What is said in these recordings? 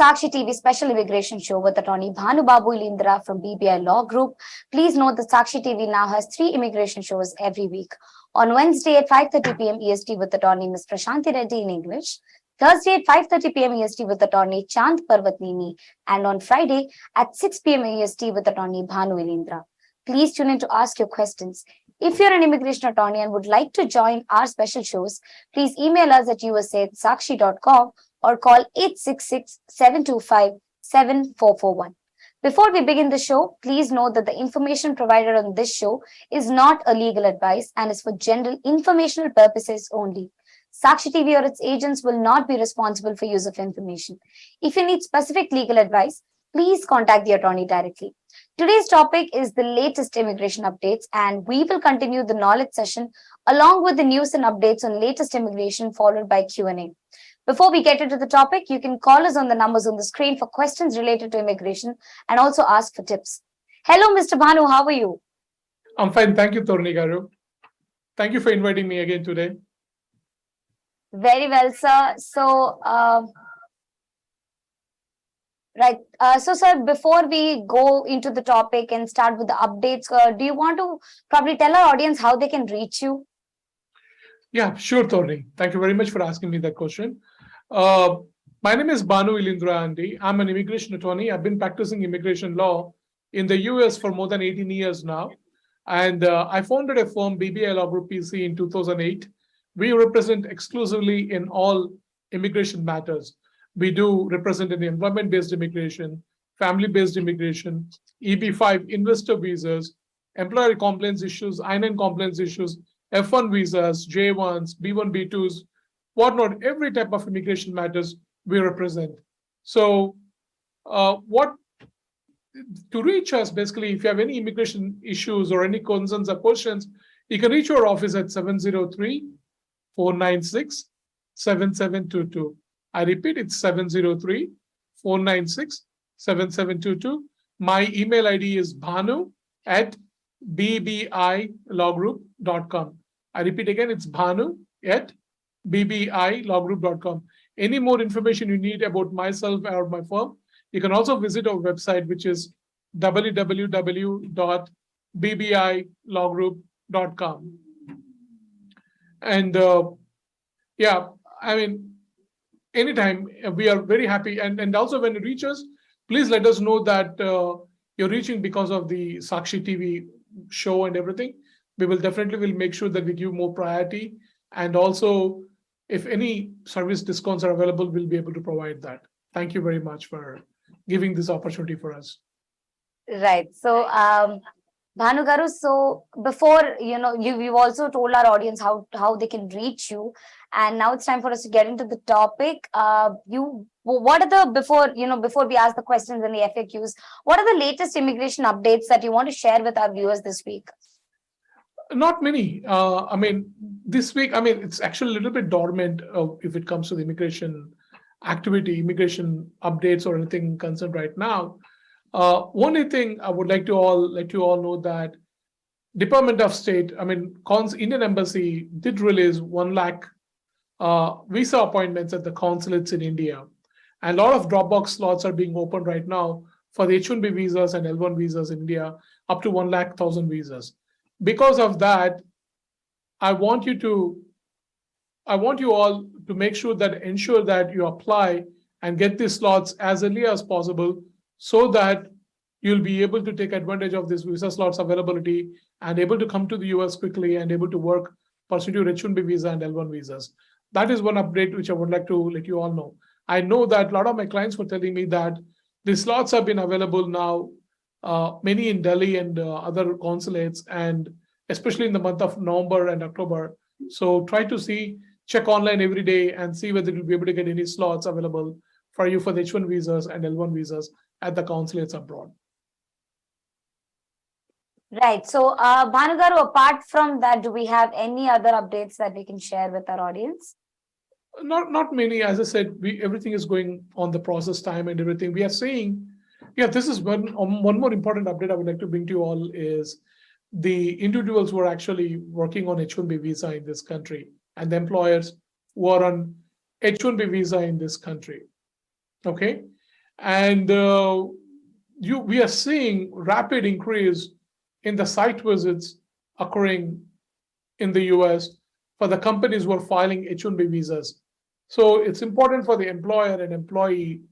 Sakshi TV special immigration show with attorney Bhanu Babu Illindra from BBI Law Group. Please note that Sakshi TV now has 3 immigration shows every week. On Wednesday at 5:30 p.m. EST with attorney Ms. Prashanti Reddy in English, Thursday at 5:30 p.m. EST with attorney Chand Parvatnini, and on Friday at 6 p.m. EST with attorney Bhanu Illindra. Please tune in to ask your questions. If you're an immigration attorney and would like to join our special shows, please email us at usa@sakshi.com or call 866-725-7441. Before we begin the show, please note that the information provided on this show is not a legal advice and is for general informational purposes only. Sakshi TV or its agents will not be responsible for use of information. If you need specific legal advice, please contact the attorney directly. Today's topic is the latest immigration updates, and we will continue the knowledge session along with the news and updates on latest immigration, followed by Q&A. Before we get into the topic, you can call us on the numbers on the screen for questions related to immigration and also ask for tips. Hello, Mr. Bhanu, how are you? I'm fine. Thank you, Torni Garu. Thank you for inviting me again today. Very well, sir. So, sir, before we go into the topic and start with the updates, do you want to probably tell our audience how they can reach you? Yeah, sure, Torni. Thank you very much for asking me that question. My name is Bhanu Illindra, Andy. I'm an immigration attorney. I've been practicing immigration law in the US for more than 18 years now. And I founded a firm, BBI Law Group PC, in 2008. We represent exclusively in all immigration matters. We do represent in employment-based immigration, family-based immigration, EB-5 investor visas, employer compliance issues, I-9 compliance issues, F-1 visas, J-1s, B-1, B-2s, whatnot, every type of immigration matters we represent. So to reach us, basically, if you have any immigration issues or any concerns or questions, you can reach our office at 703-496-7722. I repeat, it's 703-496-7722. My email ID is bhanu@bbilawgroup.com. I repeat again, it's bhanu@bbilawgroup.com. Any more information you need about myself or my firm, you can also visit our website, which is www.bbilawgroup.com. And anytime, we are very happy. And also when you reach us, please let us know that you're reaching because of the Sakshi TV show and everything. We will definitely make sure that we give more priority. And also, if any service discounts are available, we'll be able to provide that. Thank you very much for giving this opportunity for us. Right. So, Bhanu Garu, so before, you've also told our audience how they can reach you. And now it's time for us to get into the topic. Before we ask the questions and the FAQs, what are the latest immigration updates that you want to share with our viewers this week? Not many. This week, it's actually a little bit dormant if it comes to the immigration activity, immigration updates or anything concerned right now. Only thing I would like to let you all know that Department of State, Indian Embassy did release 1 lakh visa appointments at the consulates in India. And a lot of Dropbox slots are being opened right now for the H-1B visas and L-1 visas in India, up to 1,00,000 visas. Because of that, I want you all to make sure that ensure that you apply and get these slots as early as possible, so that you'll be able to take advantage of this visa slots availability and able to come to the US quickly and able to work, pursue your H-1B visa and L-1 visas. That is one update which I would like to let you all know. I know that a lot of my clients were telling me that the slots have been available now, many in Delhi and other consulates, and especially in the month of November and October. So try to check online every day and see whether you'll be able to get any slots available for you for the H-1 visas and L-1 visas at the consulates abroad. Right. So, Bhanu Garu, apart from that, do we have any other updates that we can share with our audience? Not many. As I said, everything is going on the process time and everything. We are seeing, this is one more important update I would like to bring to you all is the individuals who are actually working on H-1B visa in this country and the employers who are on H-1B visa in this country. Okay. And we are seeing rapid increase in the site visits occurring in the US for the companies who are filing H-1B visas. So it's important for the employer and employee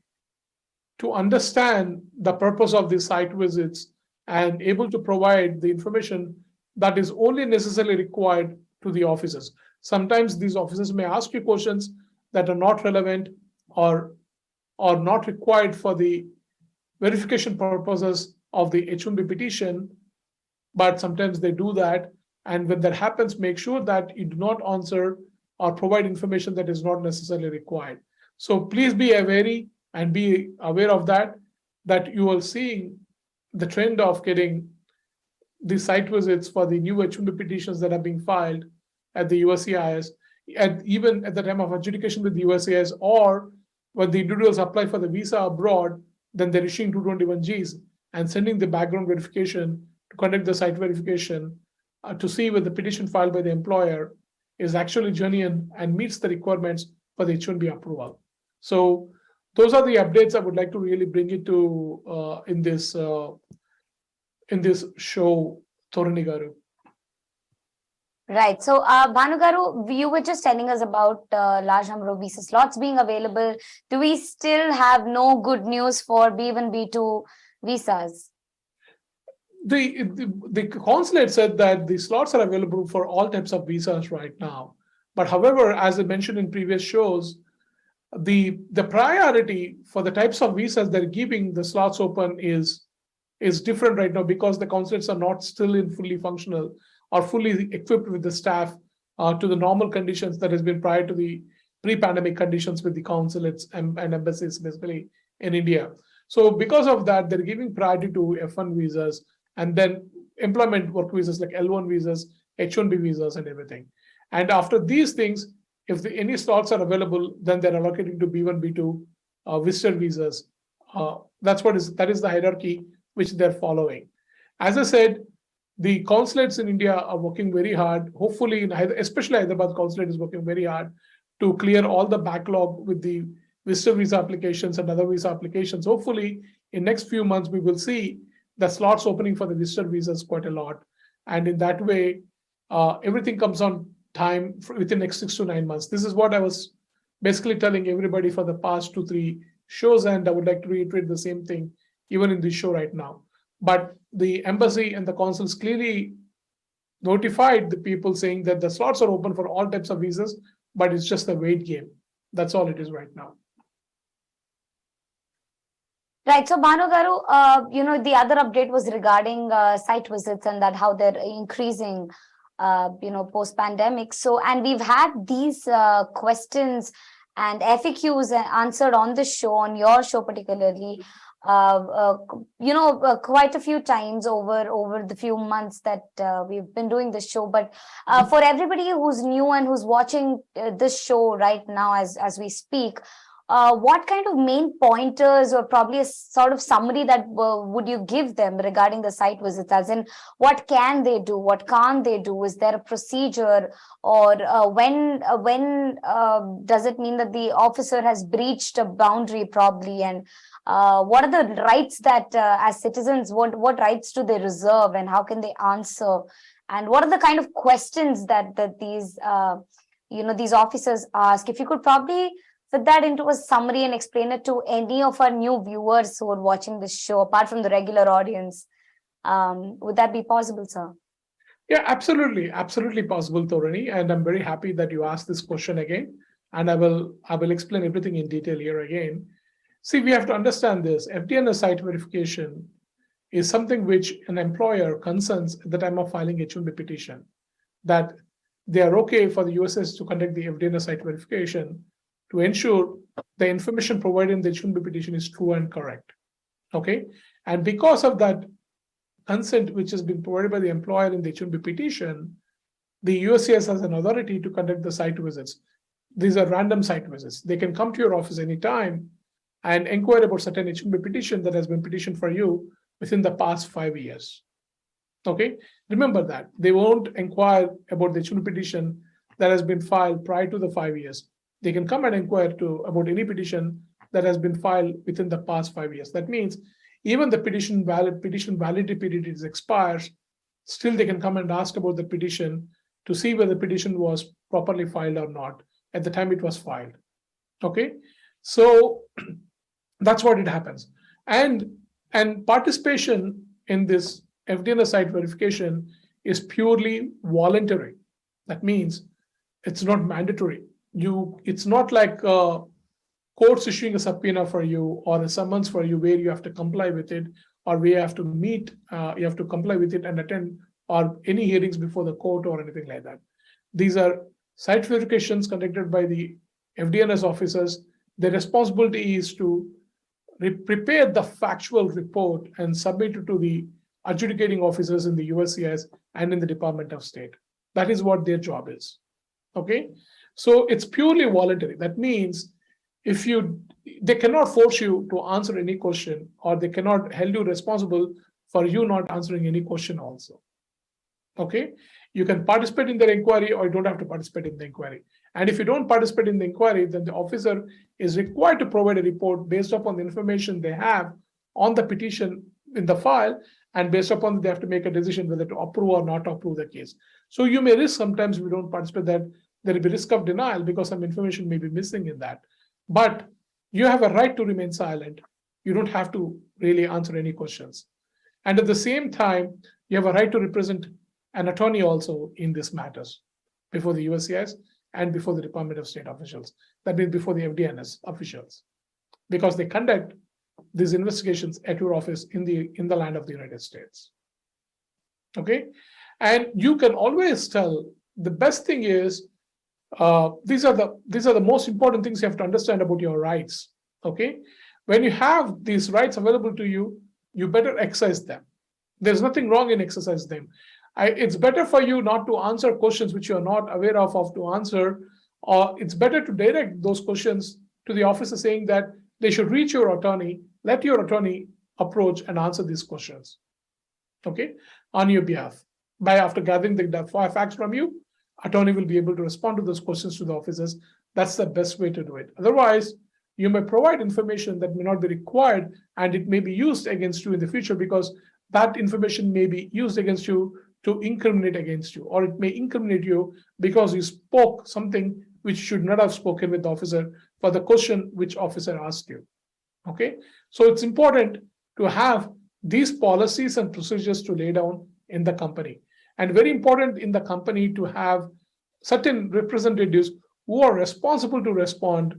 to understand the purpose of these site visits and able to provide the information that is only necessarily required to the offices. Sometimes these offices may ask you questions that are not relevant or not required for the verification purposes of the H-1B petition, but sometimes they do that. And when that happens, make sure that you do not answer or provide information that is not necessarily required. So please be aware and be aware of that you are seeing the trend of getting the site visits for the new H-1B petitions that are being filed at the USCIS, and even at the time of adjudication with the USCIS, or when the individuals apply for the visa abroad, then they're issuing 221Gs and sending the background verification to conduct the site verification to see whether the petition filed by the employer is actually genuine and meets the requirements for the H-1B approval. So those are the updates I would like to really bring it to in this show, Torani Garu. Right. So, Bhanu Garu, you were just telling us about large number of visa slots being available. Do we still have no good news for B1, B2 visas? The consulate said that the slots are available for all types of visas right now. But however, as I mentioned in previous shows, the priority for the types of visas they're giving the slots open is different right now, because the consulates are not still in fully functional or fully equipped with the staff to the normal conditions that has been prior to the pre-pandemic conditions with the consulates and embassies, basically in India. So because of that, they're giving priority to F1 visas and then employment work visas like L1 visas, H1B visas, and everything. And after these things, if any slots are available, then they're allocating to B1, B2 visitor visas. That is the hierarchy which they're following. As I said, the consulates in India are working very hard. Hopefully, especially Hyderabad consulate is working very hard to clear all the backlog with the visitor visa applications and other visa applications. Hopefully, in next few months, we will see the slots opening for the visitor visas quite a lot. And in that way, everything comes on time within the next 6 to 9 months. This is what I was basically telling everybody for the past 2-3 shows, and I would like to reiterate the same thing even in this show right now. But the embassy and the consuls clearly notified the people saying that the slots are open for all types of visas, but it's just a wait game. That's all it is right now. Right. So, Bhanu Garu, the other update was regarding site visits and that how they're increasing, post-pandemic. So, and we've had these questions and FAQs answered on the show, on your show particularly, quite a few times over the few months that we've been doing this show. But for everybody who's new and who's watching this show right now as we speak, what kind of main pointers or probably a sort of summary that would you give them regarding the site visits? As in, what can they do? What can't they do? Is there a procedure? Or when does it mean that the officer has breached a boundary probably? And what are the rights that as citizens, what rights do they reserve and how can they answer? And what are the kind of questions that these these officers ask? If you could probably fit that into a summary and explain it to any of our new viewers who are watching this show, apart from the regular audience, would that be possible, sir? Yeah, absolutely possible, Torani. And I'm very happy that you asked this question again. And I will explain everything in detail here again. See, we have to understand this. FDNS site verification is something which an employer consents at the time of filing H-1B petition, that they are okay for the USS to conduct the FDNS site verification to ensure the information provided in the H-1B petition is true and correct. Okay, and because of that consent which has been provided by the employer in the H-1B petition, the USCIS has an authority to conduct the site visits. These are random site visits. They can come to your office anytime and inquire about certain H-1B petition that has been petitioned for you within the past 5 years. Okay, remember that. They won't inquire about the H-1B petition that has been filed prior to the 5 years. They can come and inquire about any petition that has been filed within the past 5 years. That means even the petition validity period is expires, still they can come and ask about the petition to see whether the petition was properly filed or not at the time it was filed. Okay, so that's what it happens. And participation in this FDNS site verification is purely voluntary. That means it's not mandatory. It's not like courts issuing a subpoena for you or a summons for you where you have to comply with it, or where you have to meet, you have to comply with it and attend or any hearings before the court or anything like that. These are site verifications conducted by the FDNS officers. Their responsibility is to prepare the factual report and submit it to the adjudicating officers in the USCIS and in the Department of State. That is what their job is. Okay, so it's purely voluntary. That means they cannot force you to answer any question, or they cannot hold you responsible for you not answering any question also. Okay, you can participate in the inquiry or you don't have to participate in the inquiry. And if you don't participate in the inquiry, then the officer is required to provide a report based upon the information they have on the petition in the file, and based upon they have to make a decision whether to approve or not approve the case. So you may risk sometimes if you don't participate that there will be risk of denial because some information may be missing in that. But you have a right to remain silent. You don't have to really answer any questions. And at the same time, you have a right to represent an attorney also in these matters before the USCIS and before the Department of State officials. That means before the FDNS officials, because they conduct these investigations at your office in the land of the United States. Okay, and you can always tell. The best thing is these are the most important things you have to understand about your rights. Okay, when you have these rights available to you, you better exercise them. There's nothing wrong in exercising them. It's better for you not to answer questions which you are not aware of to answer, or it's better to direct those questions to the officer saying that they should reach your attorney, let your attorney approach and answer these questions, okay, on your behalf. After gathering the facts from you, attorney will be able to respond to those questions to the officers. That's the best way to do it. Otherwise, you may provide information that may not be required, and it may be used against you in the future, because that information may be used against you to incriminate against you, or it may incriminate you because you spoke something which should not have spoken with the officer for the question which officer asked you. Okay, so it's important to have these policies and procedures to lay down in the company, and very important in the company to have certain representatives who are responsible to respond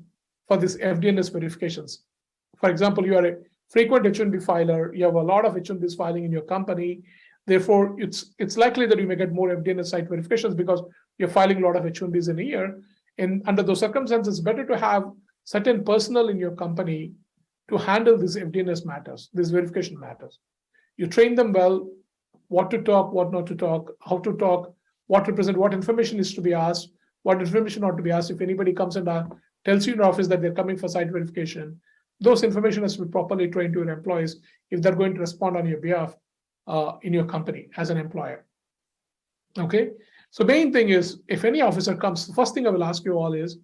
for these FDNS verifications. For example, you are a frequent H1B filer, you have a lot of H1Bs filing in your company. Therefore, it's likely that you may get more FDNS site verifications because you're filing a lot of H1Bs in a year. And under those circumstances, it's better to have certain personnel in your company to handle these FDNS matters, these verification matters. You train them well, what to talk, what not to talk, how to talk, what to present, what information is to be asked, what information not to be asked. If anybody comes and tells you in office that they're coming for site verification, those information has to be properly trained to your employees if they're going to respond on your behalf in your company as an employer. Okay, so main thing is, if any officer comes, the first thing I will ask you all is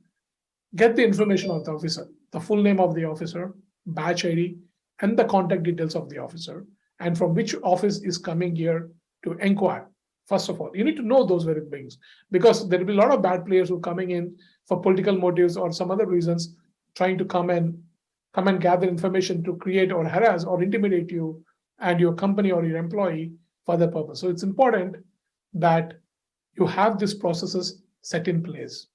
get the information of the officer, the full name of the officer, badge ID, and the contact details of the officer, and from which office is coming here to inquire. First of all, you need to know those very things, because there will be a lot of bad players who are coming in for political motives or some other reasons, trying to come and gather information to create or harass or intimidate you and your company or your employee for that purpose. So it's important that you have these processes set in place,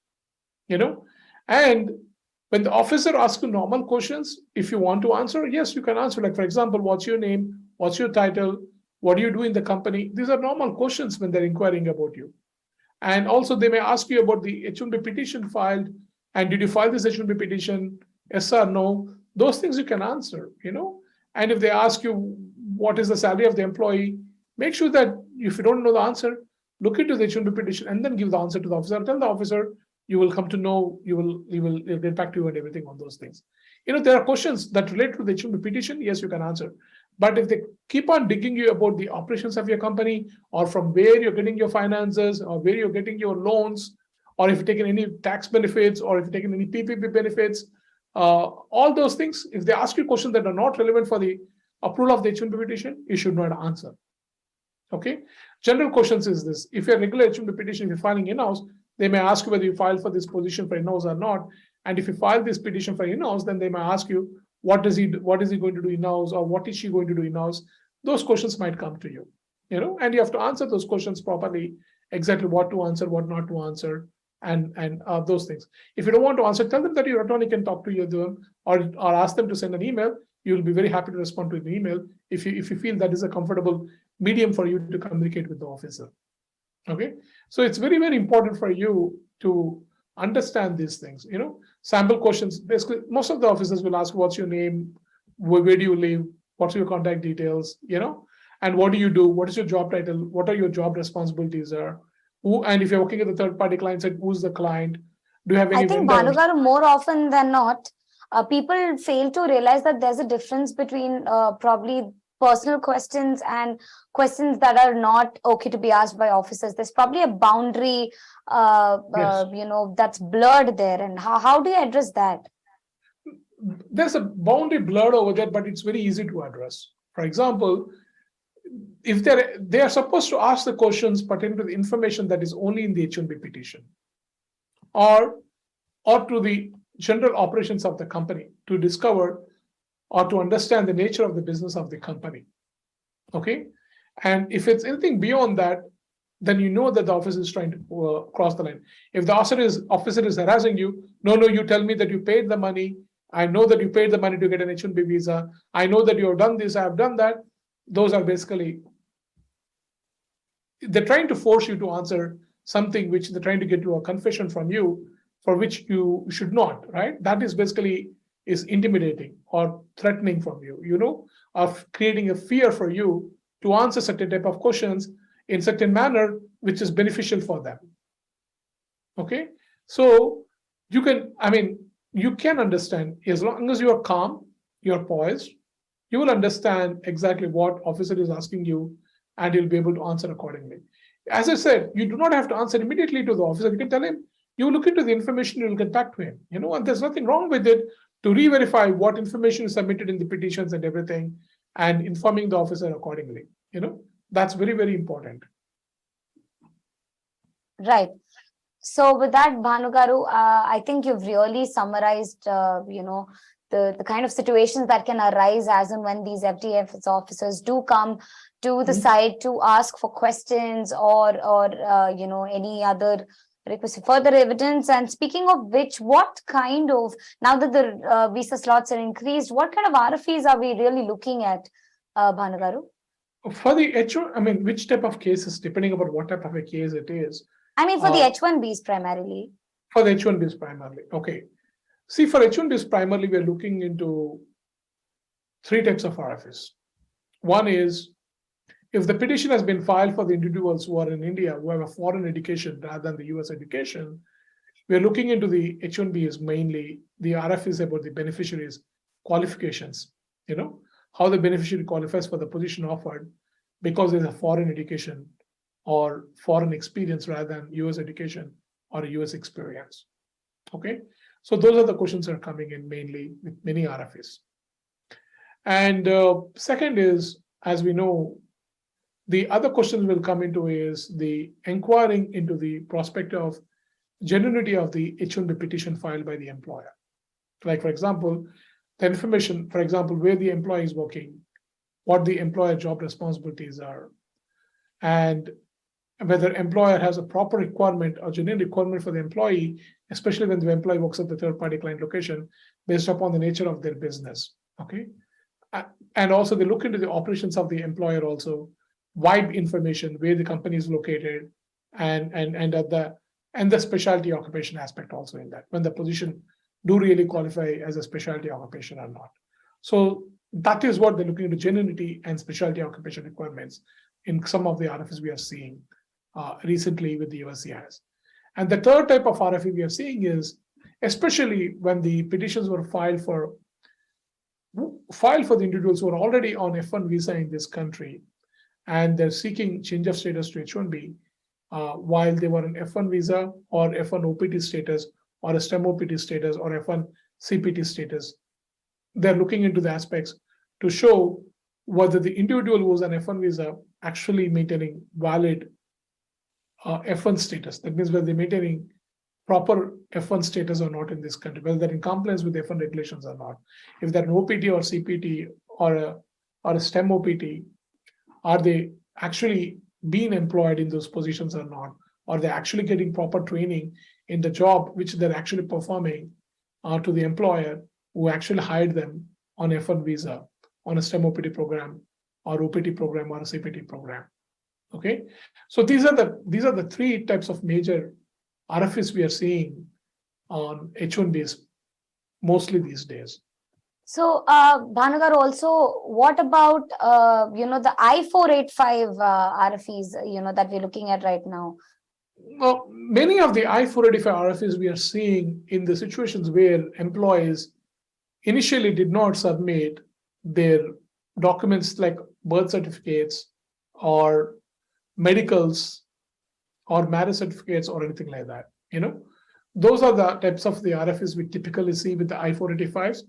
and when the officer asks you normal questions, if you want to answer, yes, you can answer. Like, for example, what's your name? What's your title? What do you do in the company? These are normal questions when they're inquiring about you. And also they may ask you about the H1B petition filed, and did you file this H1B petition? Yes or no? Those things you can answer, And if they ask you what is the salary of the employee, make sure that if you don't know the answer, look into the H1B petition and then give the answer to the officer. Tell the officer, you will come to know, he'll get back to you and everything on those things. There are questions that relate to the H1B petition, yes, you can answer. But if they keep on digging you about the operations of your company, or from where you're getting your finances, or where you're getting your loans, or if you've taken any tax benefits, or if you've taken any PPP benefits, All those things, if they ask you questions that are not relevant for the approval of the H1B petition, you should not answer. Okay. General questions is this: if you're a regular H1B petition, if you're filing in-house, they may ask you whether you filed for this position for in-house or not. And if you file this petition for in-house, then they may ask you what is he going to do in-house, or what is she going to do in-house. Those questions might come to you, and you have to answer those questions properly, exactly what to answer, what not to answer, and those things. If you don't want to answer, tell them that your attorney can talk to them, or ask them to send an email. You'll be very happy to respond to an email if you feel that is a comfortable medium for you to communicate with the officer. Okay, so it's very, very important for you to understand these things. Sample questions. Basically, most of the officers will ask, "What's your name? Where do you live? What's your contact details? And what do you do? What is your job title? What are your job responsibilities are? And if you're working at the third-party client side, who's the client? Do you have any I think, vendors?" Bhanugaru, more often than not, people fail to realize that there's a difference between probably personal questions and questions that are not okay to be asked by officers. There's probably a boundary, Yes. That's blurred there. And how do you address that? There's a boundary blurred over there, but it's very easy to address. For example, if they are supposed to ask the questions pertaining to the information that is only in the H1B petition, or to the general operations of the company, to discover or to understand the nature of the business of the company. Okay, and if it's anything beyond that, then you know that the officer is trying to cross the line. If the officer is harassing you, no, you tell me that you paid the money. I know that you paid the money to get an H1B visa. I know that you have done this, I have done that. Those are basically, they're trying to force you to answer something which they're trying to get to a confession from you, for which you should not, right? That is basically is intimidating or threatening from you, of creating a fear for you to answer certain type of questions in certain manner, which is beneficial for them. Okay, so you can understand, as long as you are calm, you're poised, you will understand exactly what officer is asking you, and you'll be able to answer accordingly. As I said, you do not have to answer immediately to the officer. You can tell him, you look into the information, you'll get back to him, and there's nothing wrong with it to re-verify what information is submitted in the petitions and everything, and informing the officer accordingly. That's very, very important. Right. So with that, Bhanugaru, I think you've really summarized, the kind of situations that can arise as and when these FTF officers do come to the site to ask for questions or any other request for further evidence. And speaking of which, what kind of, now that the visa slots are increased, what kind of RFEs are we really looking at, Bhanugaru? For the H1, which type of cases, depending upon what type of a case it is. For the H1Bs primarily. For the H1Bs primarily. Okay. See, for H1Bs primarily, we're looking into three types of RFEs. One is, if the petition has been filed for the individuals who are in India, who have a foreign education rather than the US education, we're looking into the H1Bs mainly. The RF is about the beneficiaries' qualifications, how the beneficiary qualifies for the position offered because there's a foreign education or foreign experience rather than US education or a US experience. Okay, so those are the questions that are coming in mainly with many RFEs. And second is, as we know, the other questions will come into is the inquiring into the prospect of genuinity of the H1B petition filed by the employer. Like, for example, the information, for example, where the employee is working, what the employer job responsibilities are, and whether employer has a proper requirement or genuine requirement for the employee, especially when the employee works at the third-party client location, based upon the nature of their business. Okay, and also they look into the operations of the employer also, wide information, where the company is located, and the specialty occupation aspect also in that, when the position do really qualify as a specialty occupation or not. So that is what they're looking into, genuinity and specialty occupation requirements in some of the RFEs we are seeing recently with the USCIS. And the third type of RFE we are seeing is, especially when the petitions were filed for the individuals who are already on F1 visa in this country, and they're seeking change of status to H1B while they were on F1 visa or F1 OPT status or a STEM OPT status or F1 CPT status. They're looking into the aspects to show whether the individual who's on F1 visa actually maintaining valid F1 status. That means whether they're maintaining proper F1 status or not in this country, whether they're in compliance with F1 regulations or not. If they're an OPT or CPT or a STEM OPT, are they actually being employed in those positions or not? Are they actually getting proper training in the job which they're actually performing to the employer who actually hired them on F1 visa, on a STEM OPT program or OPT program or a CPT program? Okay, so these are the three types of major RFIs we are seeing on H1Bs mostly these days. So, Bhanugar, also, what about, the I-485 RFEs, that we're looking at right now? Well, many of the I-485 RFIs we are seeing in the situations where employees initially did not submit their documents like birth certificates or medicals or marriage certificates or anything like that. Those are the types of the RFIs we typically see with the I-485s.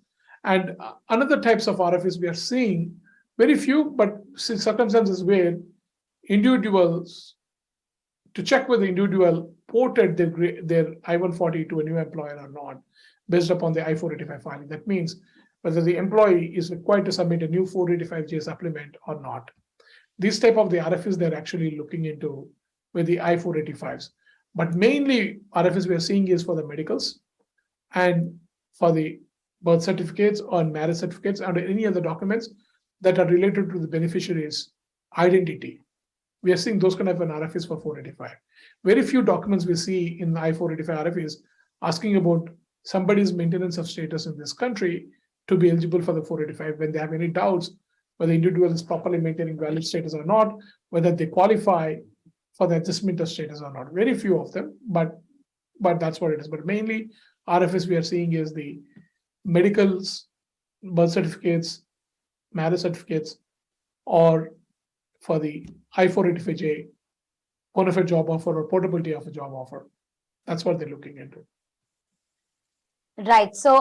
And another types of RFIs we are seeing, very few, but circumstances where individuals, to check whether the individual ported their I-140 to a new employer or not, based upon the I-485 filing. That means whether the employee is required to submit a new 485J supplement or not. These type of the RFIs they're actually looking into with the I-485s. But mainly RFIs we are seeing is for the medicals and for the birth certificates or marriage certificates and any other documents that are related to the beneficiary's identity. We are seeing those kind of an RFIs for 485. Very few documents we see in the I-485 RFIs asking about somebody's maintenance of status in this country to be eligible for the 485 when they have any doubts whether the individual is properly maintaining valid status or not, whether they qualify for the adjustment of status or not. Very few of them, but that's what it is. But mainly RFIs we are seeing is the medicals, birth certificates, marriage certificates, or for the I-485J, bona fide job offer or portability of a job offer. That's what they're looking into. Right. So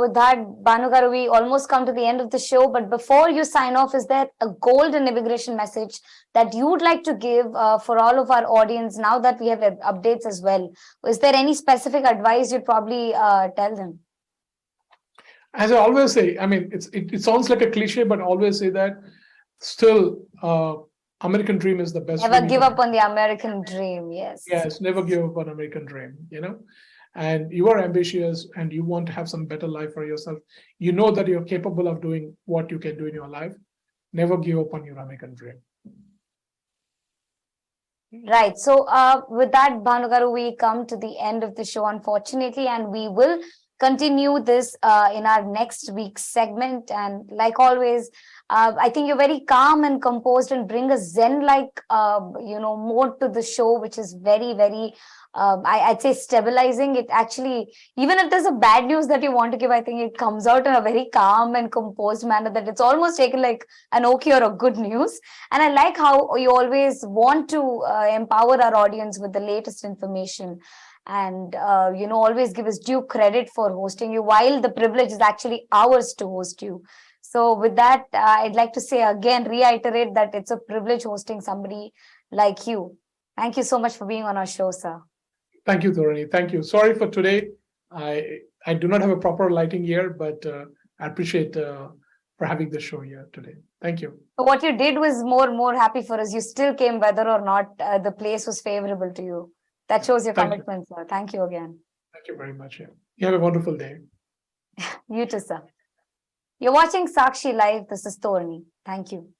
with that, Bhanugaru, we almost come to the end of the show. But before you sign off, is there a golden immigration message that you would like to give for all of our audience now that we have updates as well? Is there any specific advice you'd probably tell them? As I always say, I mean, it sounds like a cliche, but I always say that still American dream is the best. Never give up on the American dream. Yes. Yes, never give up on American dream, and you are ambitious and you want to have some better life for yourself. You know that you're capable of doing what you can do in your life. Never give up on your American dream. Right. So with that, Bhanugaru, we come to the end of the show, unfortunately, and we will continue this in our next week's segment. And like always, I think you're very calm and composed and bring a zen-like, mode to the show, which is very, very, I'd say stabilizing. It actually, even if there's a bad news that you want to give, I think it comes out in a very calm and composed manner that it's almost taken like an okay or a good news. And I like how you always want to empower our audience with the latest information. And, always give us due credit for hosting you, while the privilege is actually ours to host you. So with that, I'd like to say again, reiterate that it's a privilege hosting somebody like you. Thank you so much for being on our show, sir. Thank you, Dhorani. Thank you. Sorry for today. I do not have a proper lighting here, but I appreciate for having the show here today. Thank you. What you did was more happy for us. You still came whether or not the place was favorable to you. That shows your commitment, sir. Thank you again. Thank you very much. You have a wonderful day. You too, sir. You're watching Sakshi Live. This is Torni. Thank you.